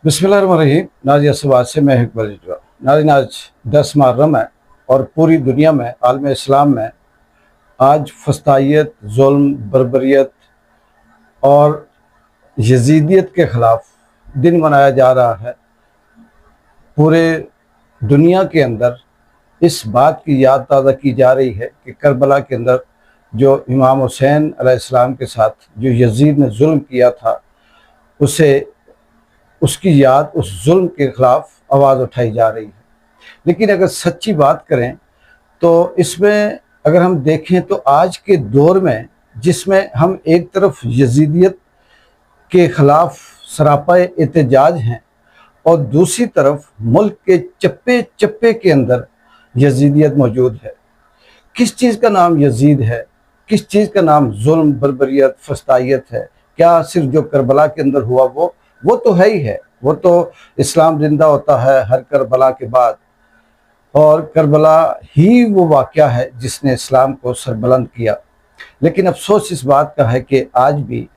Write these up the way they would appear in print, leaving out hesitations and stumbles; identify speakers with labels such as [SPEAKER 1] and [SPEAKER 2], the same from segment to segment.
[SPEAKER 1] बिस्मिल्लाहिर्रहमानिर्रहीम। नाज़िया सवाद से मैं इकबाल इजवा। नाज़रीन, आज 10 मुहर्रम है और पूरी दुनिया में, आलम इस्लाम में आज फस्तायत, जुल्म, बर्बरियत और यजीदियत के ख़िलाफ़ दिन मनाया जा रहा है। पूरे दुनिया के अंदर इस बात की याद ताज़ा की जा रही है कि करबला के अंदर जो इमाम हुसैन अलैहिस्सलाम के साथ जो यजीद ने जुल्म किया था, उसकी याद, उस जुल्म के ख़िलाफ़ आवाज़ उठाई जा रही है। लेकिन अगर सच्ची बात करें तो इसमें अगर हम देखें तो आज के दौर में, जिसमें हम एक तरफ यजीदियत के ख़िलाफ़ सरापा एहतजाज हैं और दूसरी तरफ मुल्क के चप्पे चप्पे के अंदर यजीदियत मौजूद है। किस चीज़ का नाम यजीद है? किस चीज़ का नाम जुल्म, बर्बरियत, फस्तायत है? क्या सिर्फ जो करबला के अंदर हुआ वो तो है ही है। वो तो इस्लाम जिंदा होता है हर करबला के बाद, और करबला ही वो वाक़या है जिसने इस्लाम को सरबुलंद किया। लेकिन अफसोस इस बात का है कि आज भी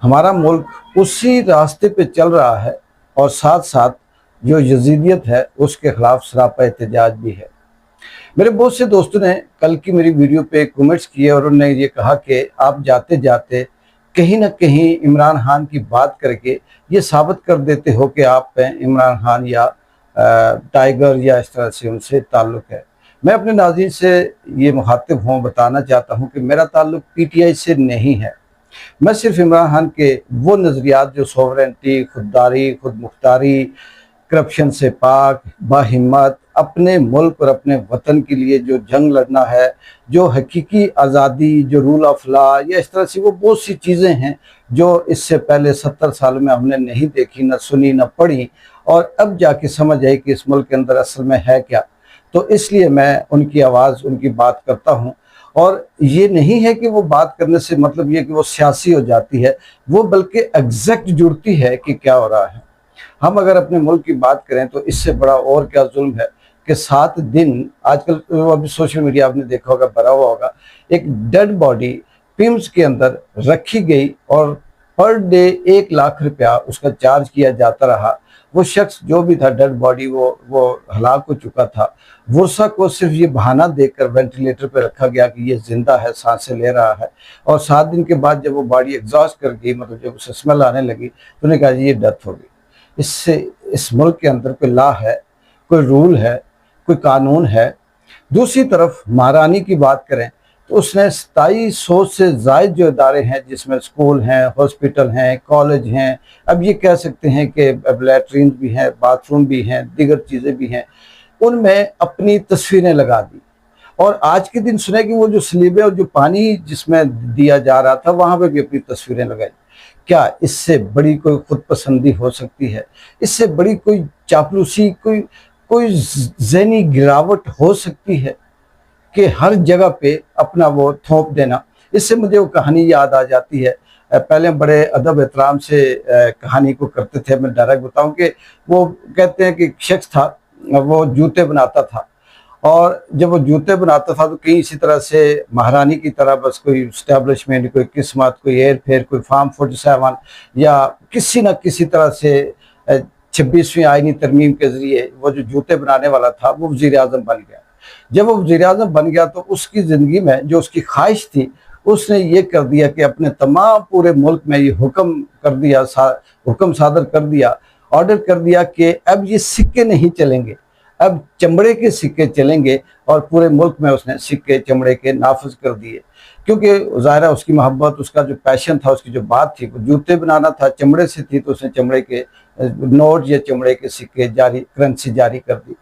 [SPEAKER 1] हमारा मुल्क उसी रास्ते पे चल रहा है और साथ साथ जो यजीदियत है उसके ख़िलाफ़ सरापा एहतजाज भी है। मेरे बहुत से दोस्तों ने कल की मेरी वीडियो पे कमेंट्स किए और उन्होंने ये कहा कि आप जाते जाते कहीं ना कहीं इमरान खान की बात करके ये साबित कर देते हो कि आप इमरान खान या टाइगर या इस तरह से उनसे ताल्लुक़ है। मैं अपने नाज़रीन से ये मुखातिब हूँ, बताना चाहता हूँ कि मेरा ताल्लुक़ पीटीआई से नहीं है। मैं सिर्फ इमरान खान के वो नज़रियात जो सॉवरेंटी, खुददारी, खुद मुख्तारी, करप्शन से पाक, बाहिम्मत, अपने मुल्क और अपने वतन के लिए जो जंग लड़ना है, जो हकीकी आज़ादी, जो रूल ऑफ लॉ, या इस तरह से वो बहुत सी चीज़ें हैं जो इससे पहले 70 साल में हमने नहीं देखी, न सुनी, न पढ़ी, और अब जाके समझ आई कि इस मुल्क के अंदर असल में है क्या। तो इसलिए मैं उनकी आवाज़, उनकी बात करता हूँ। और ये नहीं है कि वो बात करने से मतलब ये कि वो सियासी हो जाती है, वो बल्कि एग्जैक्ट जुड़ती है कि क्या हो रहा है। हम अगर अपने मुल्क की बात करें तो इससे बड़ा और क्या जुल्म है कि 7 दिन, आजकल अभी सोशल मीडिया आपने देखा होगा, भरा हुआ होगा, एक डेड बॉडी पिम्स के अंदर रखी गई और पर डे 1 लाख रुपया उसका चार्ज किया जाता रहा। वो शख्स जो भी था, डेड बॉडी, वो हलाक हो चुका था। वर्षा को सिर्फ ये बहाना देकर वेंटिलेटर पर रखा गया कि ये जिंदा है, सांसें ले रहा है, और 7 दिन के बाद जब वो बॉडी एग्जॉस्ट कर गई, मतलब जब उसे स्मेल आने लगी, तो उन्होंने कहा ये डेथ हो गई। इससे इस मुल्क के अंदर कोई लॉ है, कोई रूल है, कोई कानून है? दूसरी तरफ महारानी की बात करें तो उसने 2700 से ज़ायद जो इदारे हैं, जिसमें स्कूल हैं, हॉस्पिटल हैं, कॉलेज हैं, अब ये कह सकते हैं कि लैट्रीन भी हैं, बाथरूम भी हैं, दीगर चीज़ें भी हैं, उनमें अपनी तस्वीरें लगा दी। और आज के दिन सुने कि वो जो स्लीबे और जो पानी जिसमें दिया जा रहा था वहाँ पे भी अपनी तस्वीरें लगाई। क्या इससे बड़ी कोई खुद पसंदी हो सकती है? इससे बड़ी कोई चापलूसी, कोई ज़हनी गिरावट हो सकती है कि हर जगह पे अपना वो थोप देना? इससे मुझे वो कहानी याद आ जाती है। पहले बड़े अदब एहतराम से कहानी को करते थे। मैं डायरेक्ट बताऊं कि वो कहते हैं कि एक शख्स था, वो जूते बनाता था, और जब वो जूते बनाता था तो कहीं इसी तरह से महारानी की तरह बस कोई इस्टेब्लिशमेंट, कोई किस्मत, कोई एयर फेयर, कोई फार्म 47 या किसी न किसी तरह से 26वीं आईनी तरमीम के ज़रिए वो जो जूते बनाने वाला था वो वज़ीर आज़म बन गया। जब वो वज़ीर आज़म बन गया तो उसकी ज़िंदगी में जो उसकी ख्वाहिश थी, उसने ये कर दिया कि अपने तमाम पूरे मुल्क में ये हुक्म कर दिया, हुक्म सादर कर दिया, ऑर्डर कर दिया कि अब ये सिक्के नहीं चलेंगे, अब चमड़े के सिक्के चलेंगे। और पूरे मुल्क में उसने सिक्के चमड़े के नाफिज कर दिए, क्योंकि ज़ाहिर उसकी मोहब्बत, उसका जो पैशन था, उसकी जो बात थी, वो जूते बनाना था, चमड़े से थी, तो उसने चमड़े के नोट या चमड़े के सिक्के जारी, करेंसी जारी कर दी।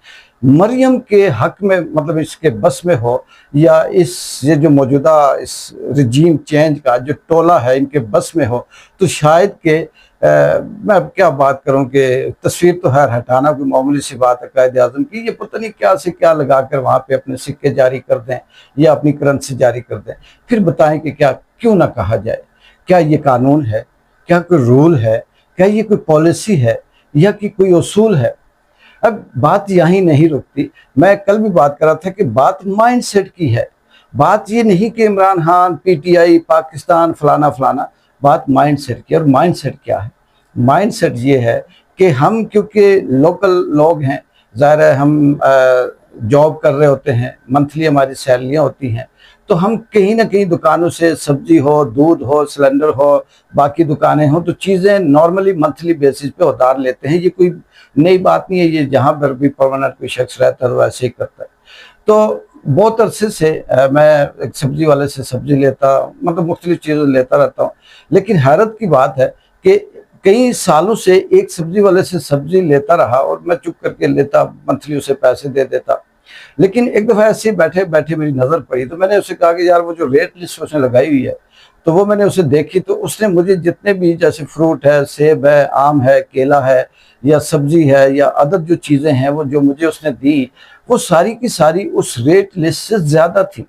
[SPEAKER 1] मरियम के हक में, मतलब इसके बस में हो, या ये जो मौजूदा इस रजीम चेंज का जो टोला है इनके बस में हो, तो शायद के मैं अब क्या बात करूं कि तस्वीर तो है हटाना कोई मामूली सी बात है कायदे आज़म की, ये पता नहीं क्या से क्या लगा कर वहाँ पे अपने सिक्के जारी कर दें या अपनी करेंसी जारी कर दें। फिर बताएं कि क्या, क्यों ना कहा जाए? क्या ये कानून है? क्या कोई रूल है? क्या ये कोई पॉलिसी है या कि कोई उसूल है? अब बात यहीं नहीं रुकती। मैं कल भी बात कर रहा था कि बात माइंडसेट की है। बात ये नहीं कि इमरान खान, पीटीआई, पाकिस्तान, फलाना फलाना, बात माइंडसेट की। और माइंडसेट क्या है? माइंडसेट ये है कि हम क्योंकि लोकल लोग हैं, ज़ाहिर है हम जॉब कर रहे होते हैं, मंथली हमारी सैलरियाँ होती हैं, तो हम कहीं ना कहीं दुकानों से सब्जी हो, दूध हो, सिलेंडर हो, बाकी दुकानें हो, तो चीज़ें नॉर्मली मंथली बेसिस पे उधार लेते हैं। ये कोई नई बात नहीं है, ये जहाँ पर भी परमानेंट कोई शख्स रहता है तो वैसे ही करता है। तो बहुत अरसे से मैं एक सब्जी वाले से सब्जी लेता, मतलब मुख्तलिफ चीज़ें लेता रहता हूँ। लेकिन हैरत की बात है कि कई सालों से एक सब्जी वाले से सब्जी लेता रहा और मैं चुप करके लेता, मंथली उसे पैसे दे देता। लेकिन एक दफ़ा ऐसे बैठे बैठे मेरी नज़र पड़ी, तो मैंने उससे कहा कि यार वो जो रेट लिस्ट उसने लगाई हुई है, तो वो मैंने उसे देखी, तो उसने मुझे जितने भी जैसे फ्रूट है, सेब है, आम है, केला है, या सब्जी है, या अदर जो चीज़ें हैं वो जो मुझे उसने दी, वो सारी की सारी उस रेट लिस्ट से ज़्यादा थी।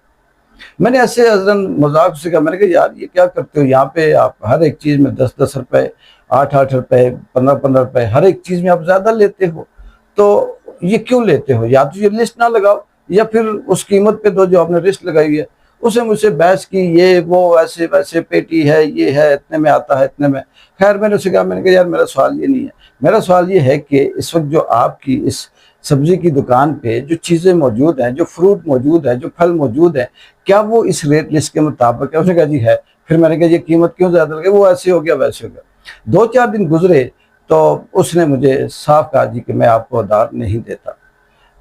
[SPEAKER 1] मैंने ऐसे हज़रन मजाक से कहा, मैंने कहा यार ये क्या करते हो, यहाँ पे आप हर एक चीज़ में 10-10 रुपए, 8-8 रुपए, 15-15 रुपए हर एक चीज़ में आप ज़्यादा लेते हो, तो ये क्यों लेते हो? या तो ये लिस्ट ना लगाओ या फिर उस कीमत पे दो जो आपने लिस्ट लगाई हुई है। उसने मुझसे बहस की, ये वो ऐसे वैसे, पेटी है, ये है, इतने में आता है, इतने में। खैर मैंने उससे कहा, मैंने कहा यार मेरा सवाल ये नहीं है, मेरा सवाल ये है कि इस वक्त जो आपकी इस सब्जी की दुकान पे जो चीज़ें मौजूद हैं, जो फ्रूट मौजूद है, जो फल मौजूद है, क्या वो इस रेट लिस्ट के मुताबिक है? उसने कहा जी है। फिर मैंने कहा ये कीमत क्यों ज़्यादा लगे? वो ऐसे हो गया, वैसे हो गया। 2-4 दिन गुजरे तो उसने मुझे साफ कहा जी कि मैं आपको उधार नहीं देता।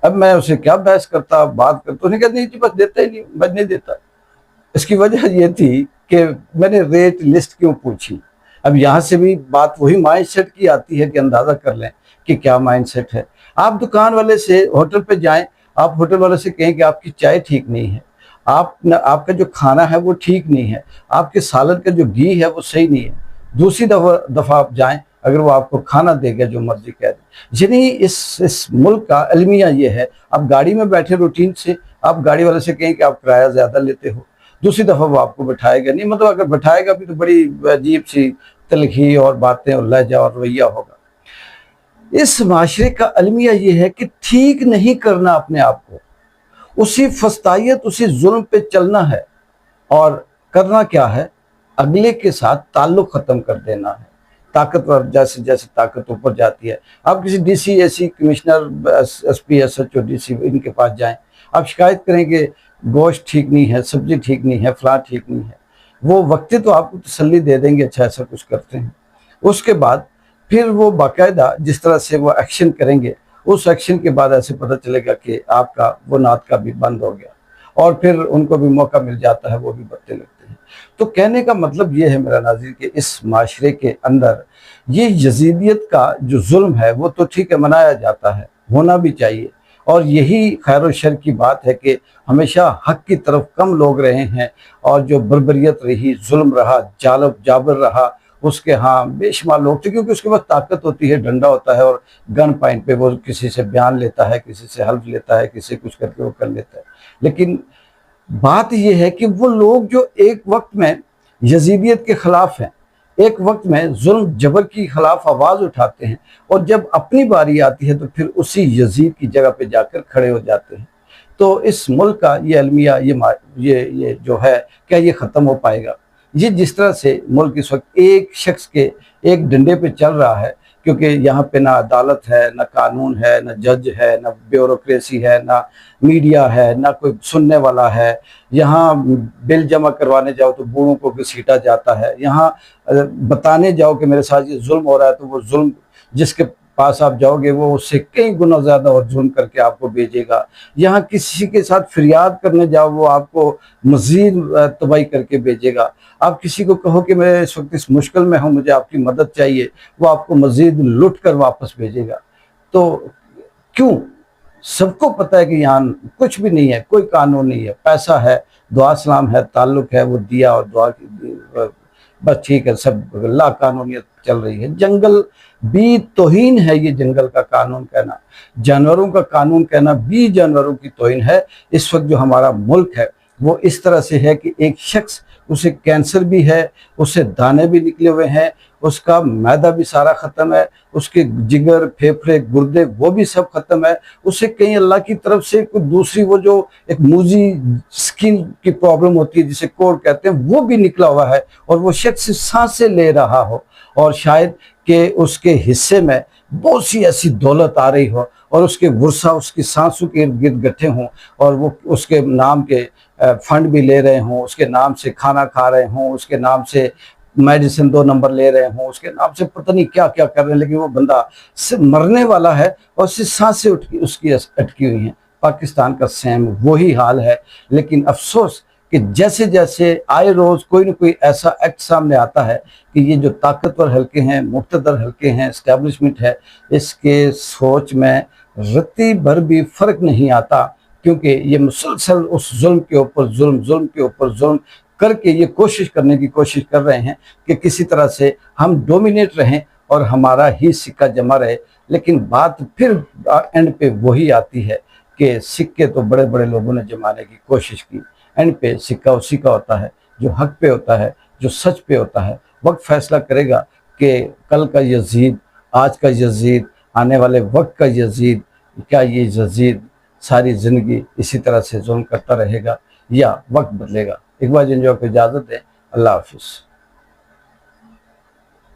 [SPEAKER 1] अब मैं उसे क्या बहस करता, बात करता, उसने कहा नहीं जी बस देता ही नहीं, बस नहीं देता। इसकी वजह ये थी कि मैंने रेट लिस्ट क्यों पूछी। अब यहाँ से भी बात वही माइंडसेट की आती है कि अंदाज़ा कर लें कि क्या माइंडसेट है। आप दुकान वाले से होटल पे जाएं, आप होटल वाले से कहें कि आपकी चाय ठीक नहीं है, आपका जो खाना है वो ठीक नहीं है, आपके सालन का जो घी है वो सही नहीं है। दूसरी दफ़ा आप जाएं, अगर वो आपको खाना देगा जो मर्जी कह दे। यानी इस मुल्क का अलमिया ये है, आप गाड़ी में बैठे रूटीन से आप गाड़ी वाले से कहें कि आप किराया ज़्यादा लेते हो, दूसरी दफ़ा वो आपको बैठाएगा नहीं, मतलब अगर बैठाएगा भी तो बड़ी अजीब सी तलखी और बातें और लहजा और रवैया होगा। इस माशरे का अलमिया ये है कि ठीक नहीं करना अपने आप को, उसी फस्तायत, उसी जुल्म पे चलना है। और करना क्या है? अगले के साथ ताल्लुक ख़त्म कर देना है। ताकतवर जैसे जैसे ताकत ऊपर जाती है, आप किसी DC, AC, commissioner, SP, SHO, DC इनके पास जाएं, आप शिकायत करें कि गोश्त ठीक नहीं है, सब्जी ठीक नहीं है, फलां ठीक नहीं है। वो वक्ती तो आपको तसल्ली दे देंगे, अच्छा ऐसा कुछ करते हैं। उसके बाद फिर वो बाकायदा जिस तरह से वो एक्शन करेंगे, उस एक्शन के बाद ऐसे पता चलेगा कि आपका वो नाटका भी बंद हो गया, और फिर उनको भी मौका मिल जाता है, वो भी बदते लगते हैं। तो कहने का मतलब ये है मेरा नाज़रीन कि इस माशरे के अंदर ये यजीदियत का जो जुल्म है वो तो ठीक है, मनाया जाता है, होना भी चाहिए। और यही खैर और शर की बात है कि हमेशा हक की तरफ कम लोग रहे हैं, और जो बर्बरियत रही, जुल्म रहा, जाबर रहा, उसके हाँ बेशुमार लोग थे, क्योंकि उसके पास ताकत होती है, डंडा होता है, और गन पॉइंट पे वो किसी से बयान लेता है, किसी से हल्फ लेता है, किसी कुछ करके वो कर लेता है। लेकिन बात यह है कि वो लोग जो एक वक्त में यजीदियत के खिलाफ हैं, एक वक्त में जुल्म जबर की खिलाफ आवाज़ उठाते हैं, और जब अपनी बारी आती है तो फिर उसी यजीद की जगह पे जाकर खड़े हो जाते हैं। तो इस मुल्क का ये अलमिया, ये जो है, क्या ये ख़त्म हो पाएगा? ये जिस तरह से मुल्क इस वक्त एक शख्स के एक डंडे पे चल रहा है, क्योंकि यहाँ पे ना अदालत है, ना कानून है, ना जज है, ना ब्यूरोक्रेसी है, ना मीडिया है, ना कोई सुनने वाला है। यहाँ बिल जमा करवाने जाओ तो बूढ़ों को घसीटा जाता है, यहाँ बताने जाओ कि मेरे साथ ये जुल्म हो रहा है, तो वो जुल्म जिसके पास आप जाओगे वो उससे कई गुना ज़्यादा और जुल्म करके आपको भेजेगा। यहाँ किसी के साथ फरियाद करने जाओ, वो आपको मज़ीद तबाही करके भेजेगा। आप किसी को कहो कि मैं इस वक्त इस मुश्किल में हूँ, मुझे आपकी मदद चाहिए, वो आपको मज़ीद लुट कर वापस भेजेगा। तो क्यों? सबको पता है कि यहाँ कुछ भी नहीं है, कोई कानून नहीं है, पैसा है, दुआ सलाम है, ताल्लुक है, वो दिया और दुआ की, बस ठीक है, सब ला कानूनियत चल रही है। जंगल भी तौहीन है, ये जंगल का कानून कहना, जानवरों का कानून कहना भी जानवरों की तौहीन है। इस वक्त जो हमारा मुल्क है वो इस तरह से है कि एक शख्स उसे कैंसर भी है, उससे दाने भी निकले हुए हैं, उसका मैदा भी सारा खत्म है, उसके जिगर, फेफड़े, गुर्दे वो भी सब खत्म है। उसे कहीं अल्लाह की तरफ से कोई दूसरी वो जो एक मूजी स्किन की प्रॉब्लम होती है जिसे कोढ़ कहते हैं, वो भी निकला हुआ है, और वो शख्स सांसें ले रहा हो, और शायद कि उसके हिस्से में बहुत सी ऐसी दौलत आ रही हो, और उसके वर्षा उसकी सांसों के इर्द गिर्द गठे हों, और वो उसके नाम के फंड भी ले रहे हों, उसके नाम से खाना खा रहे हों, उसके नाम से मेडिसिन 2 नंबर ले रहे हों, उसके नाम से पता नहीं क्या क्या कर रहे हैं, लेकिन वो बंदा से मरने वाला है और सिर्फ सांसें उसकी अटकी हुई हैं। पाकिस्तान का सेम वही हाल है। लेकिन अफसोस कि जैसे जैसे आए रोज कोई ना कोई ऐसा एक्ट सामने आता है कि ये जो ताकतवर हल्के हैं, मुक़्तदर हल्के हैं, एस्टेब्लिशमेंट है, इसके सोच में रत्ती भर भी फर्क नहीं आता, क्योंकि ये मुसलसल उस जुल्म के ऊपर जुल्म के ऊपर जुल्म करके ये कोशिश करने की कोशिश कर रहे हैं कि किसी तरह से हम डोमिनेट रहें और हमारा ही सिक्का जमा रहे। लेकिन बात फिर एंड पे वही आती है कि सिक्के तो बड़े बड़े लोगों ने जमाने की कोशिश की, एंड पे सिक्का उसी का होता है जो हक पे होता है, जो सच पे होता है। वक्त फैसला करेगा कि कल का यजीद, आज का यजीद, आने वाले वक्त का यजीद, क्या ये यजीद सारी ज़िंदगी इसी तरह से जुल्म करता रहेगा या वक्त बदलेगा। एक बार एंजॉय को इजाज़त दें। अल्लाह हाफिज़।